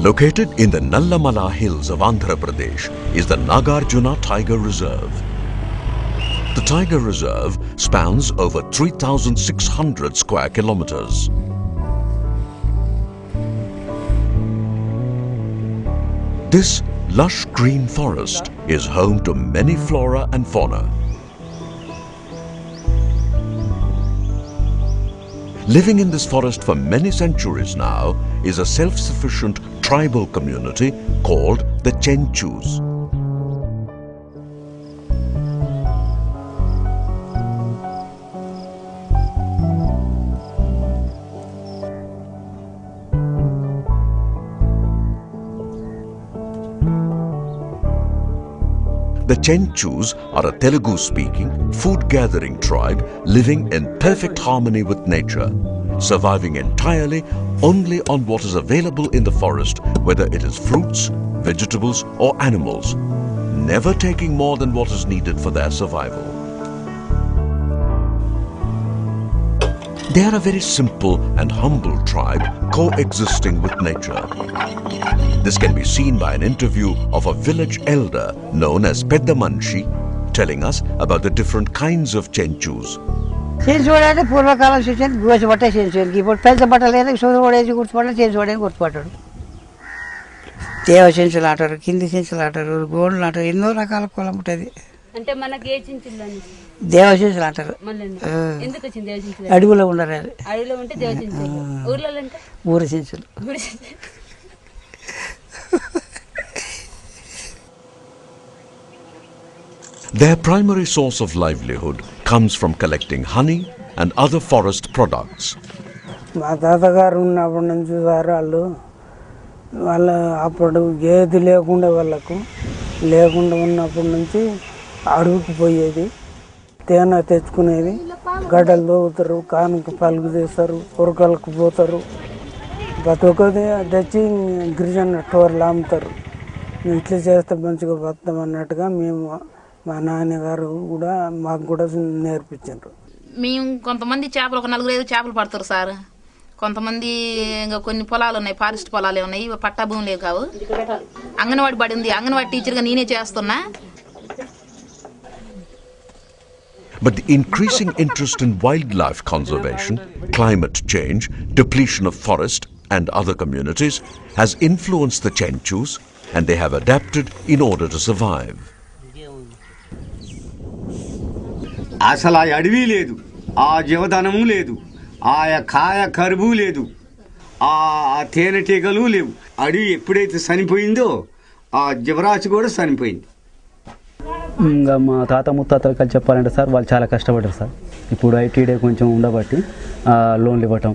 Located in the Nallamala hills of Andhra Pradesh is the Nagarjuna Tiger Reserve. The Tiger Reserve spans over 3,600 square kilometers. This lush green forest is home to many flora and fauna. Living in this forest for many centuries now is a self-sufficient tribal community called the Chenchus. The Chenchus are a Telugu-speaking, food-gathering tribe living in perfect harmony with nature, surviving entirely only on what is available in the forest, whether it is fruits, vegetables or animals, never taking more than what is needed for their survival. They are a very simple and humble tribe coexisting with nature. This can be seen by an interview of a village elder known as Pedda Manshi, telling us about the different kinds of Chenchus. Chenchudu ante పూర్వకాలం చేసేది గోసి బట్ట చేసేది. ఇప్పుడు పెద్ద బట్టలు ఏదో సూర్యుడు పడేసి గుర్తుపట్టాలి, చేసేవాడని గుర్తుపట్టాడు. దేవ చెంచులు ఆటారు, కింది చెంచులు ఆటారు, గోళ్ళు ఆటారు, ఎన్నో రకాల కులం ఉంటుంది. అంటే మనకి ఏ చెంచులు దేవ చెంచులు ఆటారు. ఎందుకు వచ్చింది దేవ చెంచులు? అడవిలో ఉండరు, అది అడవిలో ఉంటే దేవ చెంచులు, ఊర్లో అంటే ఊరి చెంచులు. Their primary source of livelihood comes from collecting honey and other forest products. మా తాతగారు ఉన్నప్పటి నుంచి సార్ వాళ్ళ అప్పుడు ఏది లేకుండా లేకుండా ఉన్నప్పటి నుంచి అడవికి పోయేది, తేనె తెచ్చుకునేది, గడ్డలు తోగుతారు, కానుక పలుకు చేస్తారు, ఉరకలకు పోతారు, ప్రతి ఒక్కది తెచ్చి గిరిజన టోర్లు అమ్ముతారు. ఇట్లా చేస్తే మంచిగా బతాం అన్నట్టుగా మేము మా నాన్నగారు కూడా మాకు కూడా నేర్పించారు. మేము కొంతమంది చేపలు ఒక 4-5 చేపలు పడతారు సార్. కొంతమంది ఇంకా కొన్ని పొలాలు ఉన్నాయి, ఫారెస్ట్ పొలాలే ఉన్నాయి, పట్టా భూములే కావు. అంగన్వాడి పడింది, అంగన్వాడి టీచర్గా నేనే చేస్తున్నా. But the increasing interest in wildlife conservation, climate change, depletion of forest and other communities has influenced the Chenchus, and they have adapted in order to survive. అసలు ఆ అడవి లేదు, ఆ జీవధనము లేదు, ఆ కాయ కరువు లేదు, ఆ తేనెటీగలు లేవు. అడవి ఎప్పుడైతే చనిపోయిందో ఆ జీవరాశి కూడా చనిపోయింది. ఇంకా మా తాత ముత్తాతలు కలిసి చెప్పాలంటే సార్ వాళ్ళు చాలా కష్టపడ్డారు సార్. ఇప్పుడు ఐటీడీ కొంచెం ఉండబట్టి లోన్లు ఇవ్వటం,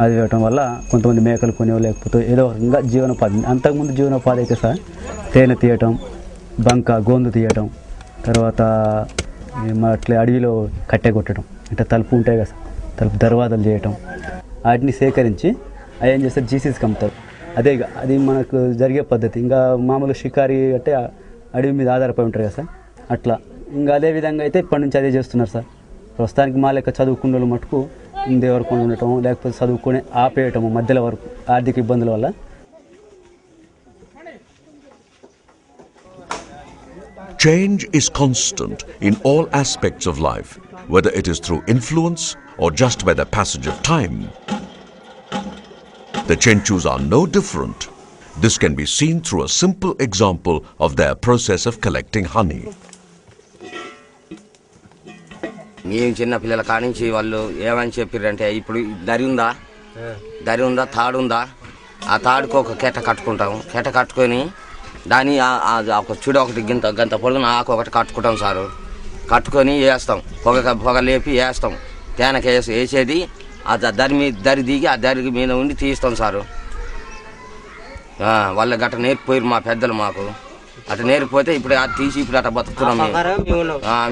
అది ఇవ్వటం వల్ల కొంతమంది మేకలు కొనేవి, లేకపోతే ఏదో ఇంకా జీవనోపాధి. అంతకుముందు జీవనోపాధి అయితే సార్ తేనె తీయటం, బంక గోందు తీయటం, తర్వాత అట్లా అడవిలో కట్టె కొట్టడం, అంటే తలుపు ఉంటాయి కదా సార్, తలుపు దర్వాజాలు చేయటం, వాటిని సేకరించి అవి ఏం చేస్తారు జీసీస్కి అమ్ముతారు. అదే అది మనకు జరిగే పద్ధతి. ఇంకా మామూలు షికారి అంటే అడవి మీద ఆధారపడి ఉంటారు కదా సార్, అట్లా ఇంకా అదే విధంగా అయితే ఇప్పటి నుంచి అదే చేస్తున్నారు సార్. ప్రస్తుతానికి మా లెక్క చదువుకున్న వాళ్ళు మటుకు ఇందే వరకు ఉండటం, లేకపోతే చదువుకొని ఆపేయటము మధ్యలో వరకు ఆర్థిక ఇబ్బందుల వల్ల. Change is constant in all aspects of life, whether it is through influence or just by the passage of time. The Chenchus are no different. This can be seen through a simple example of their process of collecting honey. మేము చిన్న పిల్లల కానించి వాళ్ళు ఏమని చెప్పారంటే, ఇప్పుడు దరి ఉందా తాడుందా, ఆ తాడుకు ఒక కెట కట్టుకుంటాము, కెట కట్టుకొని దాన్ని ఒక చూడ ఒకటి గంత పొడుగున ఆకు ఒకటి కట్టుకుంటాం సారు. కట్టుకొని వేస్తాం, పొగ లేపి వేస్తాం, తేనెకి వేసేది ఆ దరి దిగి ఆ దరి మీద ఉండి తీస్తాం సారు. వాళ్ళ గట్ట నేర్పిపోయారు మా పెద్దలు మాకు. అటు నేర్పిపోతే ఇప్పుడు అది తీసి ఇప్పుడు అట్లా బతుకుతున్నాం.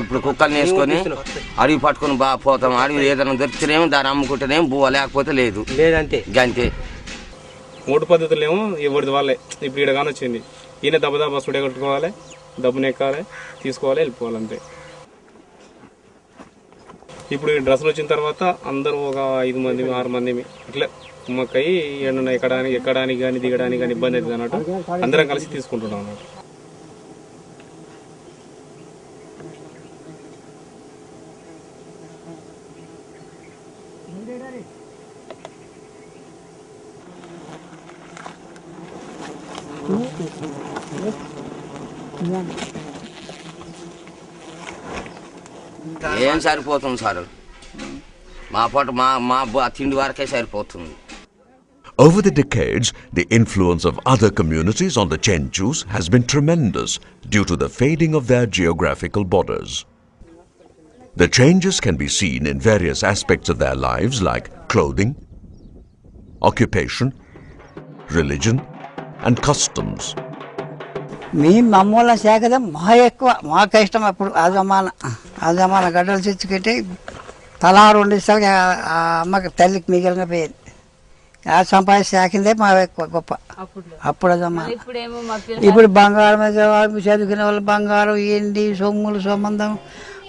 ఇప్పుడు కుక్కలు వేసుకొని అడవి పట్టుకొని బాగా పోతాం. అడవి ఏదైనా దొరికితేనేమో దాన్ని అమ్ముకుంటేనేమో బువ్వ, లేకపోతే లేదు. అంతే. మూడు పద్ధతులేమో ఎవరిది వాళ్ళే. ఇప్పుడు ఇక్కడ కానీ వచ్చింది, ఈయన దెబ్బ సుడే కట్టుకోవాలి, దెబ్బను ఎక్కాలి, తీసుకోవాలి, వెళ్ళిపోవాలి, అంతే. ఇప్పుడు ఈ డ్రెస్సులు వచ్చిన తర్వాత అందరూ ఒక 5 మంది 6 మంది ఇట్లా కుమ్మక్కయి ఏమన్నా ఎక్కడానికి కానీ దిగడానికి కానీ ఇబ్బంది అవుతుంది అన్నట్టు అందరం కలిసి తీసుకుంటున్నాం అన్నట్టు. ఏం సరిపోతుంది సార్, మా పూట మా తిండి వరకే సరిపోతుంది. Over the decades, the influence of other communities on the Chenchus has been tremendous due to the fading of their geographical borders. The changes can be seen in various aspects of their lives like clothing, occupation, religion, and customs. మీ మమ్మల్ని సేకదే మాకు ఇష్టం. అప్పుడు ఆ జమాన గడ్డలు తెచ్చుకుంటే తలా 2 ఇస్తాలు ఆ అమ్మకి తల్లికి మిగిలిన పోయేది. ఆ సంపాదించి సాకిందే మా ఎక్కువ గొప్ప అప్పుడు జమాన. ఇప్పుడు బంగారం చదువుకునే వాళ్ళు బంగారం ఏంటి సొమ్ములు సంబంధం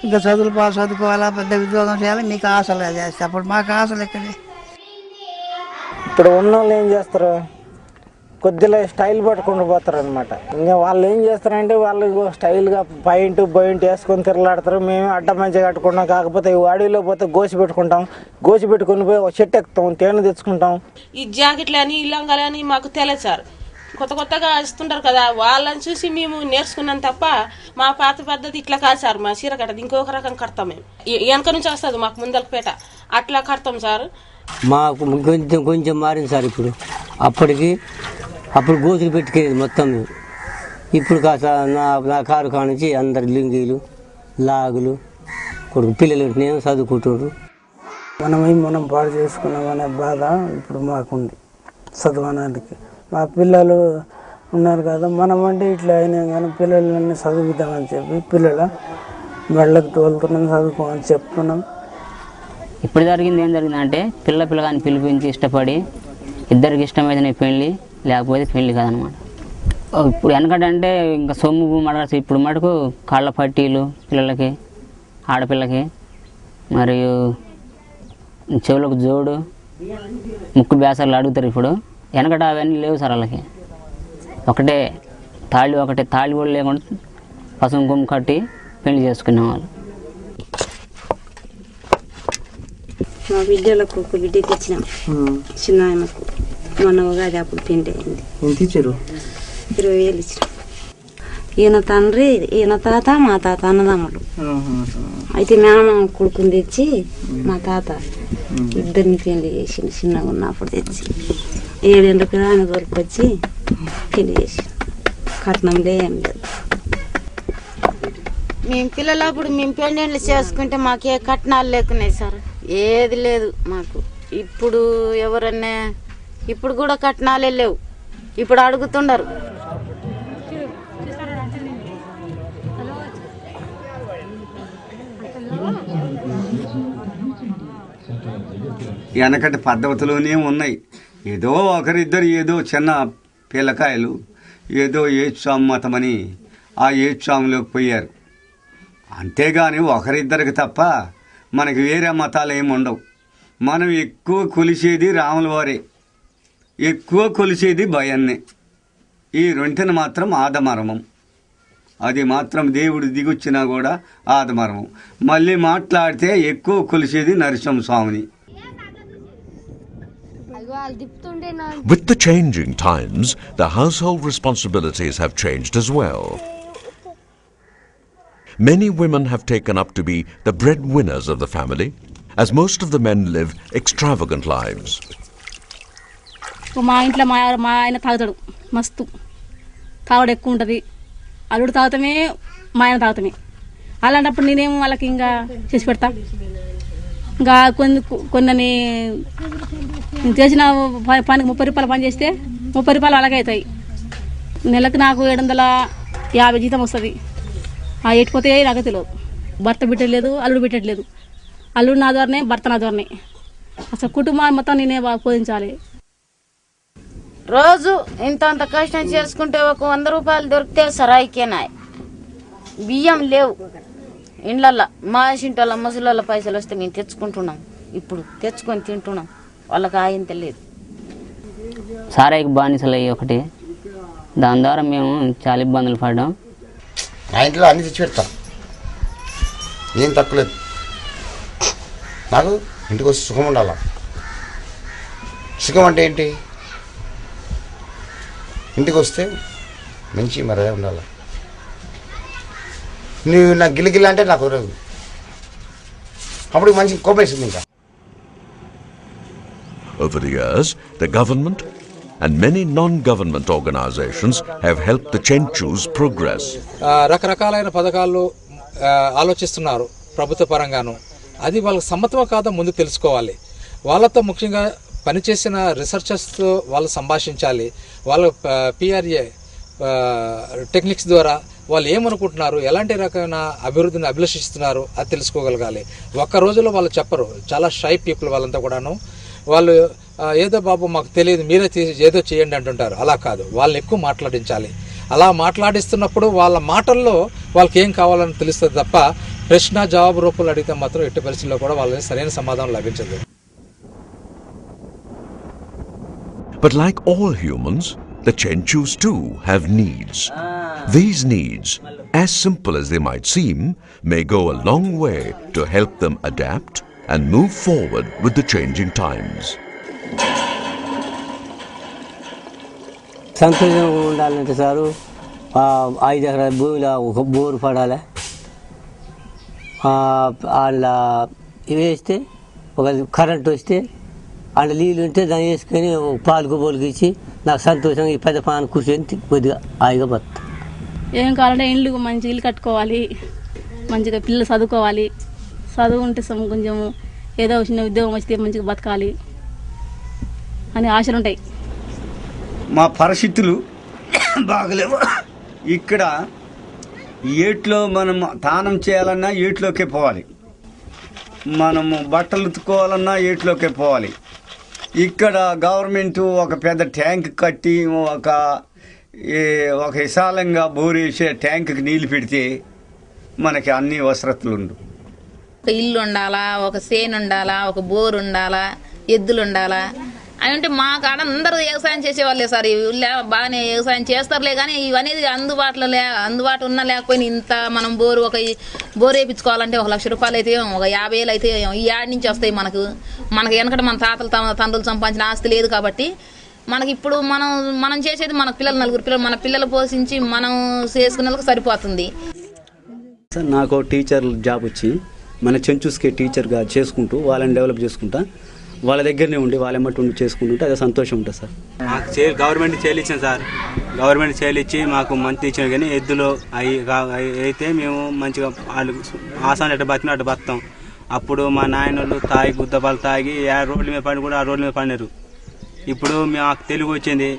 ఇంకా చదువుకోవాలా పెద్ద ఉద్యోగం చేయాలి. మీకు ఆశలు చేస్తే అప్పుడు మాకు ఆశలు ఎక్కడే. ఇప్పుడు ఉన్న వాళ్ళు ఏం చేస్తారు, కొద్దిగా స్టైల్ పట్టుకుంటూ పోతారు అనమాట. ఇంకా వాళ్ళు ఏం చేస్తారంటే వాళ్ళు స్టైల్గా పాయింట్ వేసుకొని తిరగలాడతారు. మేము అడ్డ మంచిగా కట్టుకుంటాం. కాకపోతే వాడిలో పోతే గోసి పెట్టుకుంటాం. గోసి పెట్టుకుని పోయి ఒక చెట్టు ఎక్కుతాం, తేనె తెచ్చుకుంటాం. ఈ జాకెట్లు అని లంగాలు అని మాకు తెలియదు సార్. కొత్తగా ఇస్తుంటారు కదా, వాళ్ళని చూసి మేము నేర్చుకున్నాం తప్ప మా పాత పద్ధతి ఇట్లా కాదు సార్. మా చీర కట్టదు ఇంకొక రకం కడతాం. మేము వెనక నుంచి వస్తుంది మాకు ముందలపేట అట్లా కడతాం సార్. మాకు కొంచెం మారింది సార్. అప్పుడు గోతులు పెట్టుకునేది మొత్తం. ఇప్పుడు కాస్త నా కారు కానించి అందరు లింగీలు లాగులు కొడుకు పిల్లలు నేను చదువుకుంటారు. మనం పాడు చేసుకున్నామనే బాధ ఇప్పుడు మాకుంది చదవడానికి. మా పిల్లలు ఉన్నారు కదా, మనం అంటే ఇట్లా అయినా కానీ పిల్లలని చదువుతామని చెప్పి పిల్లల బళ్ళకి తోలుతున్నాం, చదువుకోమని చెప్తున్నాం. ఇప్పుడు జరిగింది ఏం జరిగిందంటే పిల్లగాని పిలిపించి ఇష్టపడి ఇద్దరికి ఇష్టమైతే పెళ్ళి, లేకపోతే పెళ్ళి కాదనమాట. ఇప్పుడు వెనకటంటే ఇంకా సొమ్ము మడగ ఇప్పుడు మటుకు కాళ్ళ పట్టీలు పిల్లలకి ఆడపిల్లకి, మరియు చెవులకు జోడు, ముక్కు బేసాలు అడుగుతారు. ఇప్పుడు వెనకట అవన్నీ లేవు సార్. వాళ్ళకి ఒకటే తాళి కూడా లేకుండా పసుపు కొమ్ము కట్టి పెళ్లి చేసుకునేవాళ్ళు. మా బిడ్డలకు ఒక బిడ్డ తెచ్చినాం, చిన్న ఆయనకు. మొన్న ఉగాది అప్పుడు పిండి అయింది. 20,000 ఇచ్చినాం. ఈయన తండ్రి, ఈయన తాత, మా తాత అన్నదమ్ములు. అయితే మేనమామ కొడుకుని తెచ్చి మా తాత ఇద్దరిని పెళ్లి చేసిండు. చిన్నగా ఉన్నప్పుడు తెచ్చి 7 ఏళ్ళకి ఆయన దొరికొచ్చి పెళ్లి చేసి కట్నంలో ఏం లేదు. మేము పిల్లలప్పుడు మేము పెళ్ళిళ్ళు చేసుకుంటే మాకే కట్నాలు లేకున్నాయి సార్. ఏది లేదు మాకు. ఇప్పుడు ఎవరన్నా ఇప్పుడు కూడా కట్నాలే లేవు. ఇప్పుడు అడుగుతుండరు. వెనకటి పద్ధతిలోనే ఉన్నాయి. ఏదో ఒకరిద్దరు ఏదో చిన్న పిల్లకాయలు ఏదో ఏడ్చాము మతమని ఆ ఏడ్చాములోకి పోయారు. అంతేగాని ఒకరిద్దరికి తప్ప మనకి వేరే మతాలు ఏమి ఉండవు. మనం ఎక్కువ కొలిసేది రాముల వారే, ఎక్కువ కొలిసేది భయాన్నే. ఈ రెంటిని మాత్రం ఆదమర్మం. అది మాత్రం దేవుడు దిగొచ్చినా కూడా ఆదమర్మం. మళ్ళీ మాట్లాడితే ఎక్కువ కొలిసేది నరసింహస్వామిని. With the changing times, the household responsibilities have changed as well. Many women have taken up to be the breadwinners of the family, as most of the men live extravagant lives. మా ఇంట్లో మా ఆయన తాగుతాడు, మస్తు తాగుడు ఎక్కువ ఉంటుంది. అల్లుడు తాగుతామే, మా ఆయన తాగుతామే. అలాంటప్పుడు నేనేమో వాళ్ళకి ఇంకా చేసి పెడతా. ఇంకా కొన్ని చేసిన పనికి 30 రూపాయలు పని చేస్తే 30 రూపాయలు అలాగే అవుతాయి. నెలకు నాకు 750 జీతం వస్తుంది. ఆ ఎట్టుపోతే నాకు తెలియదు. భర్త బిట్టలేదు, అల్లుడు బిట్టలేదు. అల్లుడు నా ద్వారానే, భర్త నా ద్వారానే. అసలు కుటుంబాన్ని మొత్తం నేనే పోషించాలి. రోజు ఇంత కష్టం చేసుకుంటే ఒక 100 రూపాయలు దొరికితే సరాయికేనా. బియ్యం లేవు ఇండ్లల్లో. మా ఇంటి ముసలి పైసలు వస్తే మేము తెచ్చుకుంటున్నాం. ఇప్పుడు తెచ్చుకొని తింటున్నాం. వాళ్ళకి ఆయంత లేదు. సారాయికి బానిసలు అయ్యి ఒకటి, దాని ద్వారా మేము చాలా ఇబ్బందులు పడ్డాం. నా ఇంట్లో అన్ని తెచ్చి పెడతాను, ఏం తక్కువలేదు. నాకు ఇంటికి వచ్చి సుఖం ఉండాల. సుఖం అంటే ఏంటి? ఇంటికి వస్తే మంచి మర్యాద ఉండాలి. నువ్వు నాకు గిలిగిలి అంటే నాకు కుదరదు, అప్పుడు మంచి కోపేస్తుంది ఇంకా. Over the years, the government and many non-government organizations have helped the Chenchus progress. రకరకాలైన పథకాలు ఆలోచిస్తున్నారు ప్రభుత్వ పరంగాను. అది వాళ్ళకి సమ్మతమో కాదో ముందు తెలుసుకోవాలి. వాళ్ళతో ముఖ్యంగా పనిచేసిన రీసెర్చర్స్తో వాళ్ళు సంభాషించాలి. వాళ్ళ పిఆర్ఏ టెక్నిక్స్ ద్వారా వాళ్ళు ఏమనుకుంటున్నారు, ఎలాంటి రకమైన అభివృద్ధిని అభిలషిస్తున్నారు అది తెలుసుకోగలగాలి. ఒక్క రోజులో వాళ్ళు చెప్పరు. చాలా షై పీపుల్ వాళ్ళంతా కూడాను. వాళ్ళు ఏదో బాబు మాకు తెలియదు, మీరే ఏదో చేయండి అంటుంటారు. అలా కాదు, వాళ్ళని ఎక్కువ మాట్లాడించాలి. అలా మాట్లాడిస్తున్నప్పుడు వాళ్ళ మాటల్లో వాళ్ళకి ఏం కావాలని తెలుస్తుంది తప్ప ప్రశ్న జవాబు రూపంలో అడిగితే మాత్రం ఎట్టి పరిస్థితుల్లో కూడా వాళ్ళకి సరైన సమాధానం లభించదు. But like all humans, the Chenchus too have needs. These needs, as simple as they might seem, may go a long way to help them adapt and move forward with the changing times. సంతోషంగా ఉండాలంటే sir 5 ఎకరాల భూమిలో ఒక bore పడాలి. అలా వేస్తే ఒక current వస్తే అలా నీళ్ళు ఉంటే దాన్ని వేసుకొని పాలకు బోలుకి ఇచ్చి నాకు సంతోషంగా ఈ పెద్ద పాన కూర్చొని కొద్దిగా హాయిగా బతుకుతాను. ఏం కావాలంటే ఇల్లు మంచి ఇల్లు కట్టుకోవాలి, మంచిగా పిల్లలు చదువుకోవాలి. చదువు ఉంటే కొంచెం ఏదో చిన్న ఉద్యోగం వస్తే మంచిగా బతకాలి అని ఆశలు ఉంటాయి. మా పరిస్థితులు బాగలేవు. ఇక్కడ ఏట్లో మనం తానం చేయాలన్నా ఏట్లోకే పోవాలి, మనము బట్టలు ఉతుక్కోవాలన్నా ఏట్లోకే పోవాలి. ఇక్కడ గవర్నమెంట్ ఒక పెద్ద ట్యాంక్ కట్టి ఒక విశాలంగా బోరేసే ట్యాంకుకి నీళ్ళు పెడితే మనకి అన్ని వసతులు ఉండు. ఒక ఇల్లు ఉండాలా, ఒక సేను ఉండాలా, ఒక బోరు ఉండాలా, ఎద్దులు ఉండాలా. అవి అంటే మా కాడ అందరూ వ్యవసాయం చేసేవాళ్ళే సార్. బాగానే వ్యవసాయం చేస్తారులే, కానీ ఇవనేది అందుబాటు ఉన్నా లేకపోయినా ఇంత మనం బోరు వేయించుకోవాలంటే 1 లక్ష రూపాయలు అయితే, ఒక 50,000 అయితే ఈ యాడ్ నుంచి వస్తాయి. మనకు వెనకట మన తాతలు తండ్రులు సంపాదించిన ఆస్తి లేదు కాబట్టి మనకి ఇప్పుడు మనం చేసేది మన పిల్లలు 4 పిల్లలు మన పిల్లలు పోషించి మనం చేసుకునేందుకు సరిపోతుంది. సార్ నాకు టీచర్ జాబ్ వచ్చి మన చెంచూస్కి టీచర్గా చేసుకుంటూ వాళ్ళని డెవలప్ చేసుకుంటా వాళ్ళ దగ్గరనే ఉండి వాళ్ళ మట్టు ఉండి చేసుకుంటుంటే అదే సంతోషం ఉంటుంది సార్. మాకు గవర్నమెంట్ చేయించాను సార్. గవర్నమెంట్ చేయించి మాకు మంచి ఇచ్చాను, కానీ ఎద్దులు అవి అయితే మేము మంచిగా వాళ్ళు ఆసాన్ అట్ట బతికిన అట్ట బతాం. అప్పుడు మా నాయనోళ్ళు తాగి గుద్దపాలు తాగి రోడ్ల మీద పడి కూడా ఆ రోడ్ల మీద పడినారు. ఇప్పుడు మాకు తెలుగు వచ్చింది,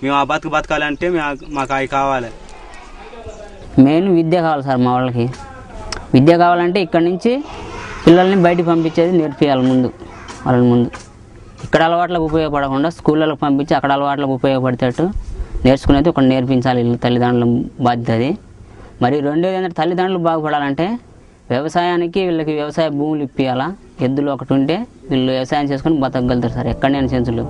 మేము ఆ బతకాలంటే మాకు అవి కావాలి. మెయిన్ విద్య కావాలి సార్. మా వాళ్ళకి విద్య కావాలంటే ఇక్కడి నుంచి పిల్లల్ని బయటికి పంపించేది నేర్పియాలి వాళ్ళని ముందు. ఇక్కడ అలవాట్లకు ఉపయోగపడకుండా స్కూళ్ళకు పంపించి అక్కడ అలవాట్లకు ఉపయోగపడేటట్టు నేర్చుకునేది ఒకటి నేర్పించాలి. తల్లిదండ్రుల బాధ్యత అది. మరి రెండోది ఏంటంటే తల్లిదండ్రులు బాగుపడాలంటే వ్యవసాయానికి వీళ్ళకి వ్యవసాయ భూములు ఇప్పియాలా. ఎద్దులు ఒకటి ఉంటే వీళ్ళు వ్యవసాయం చేసుకొని బతకగలుగుతారు సార్. ఎక్కడైనా చెంచులు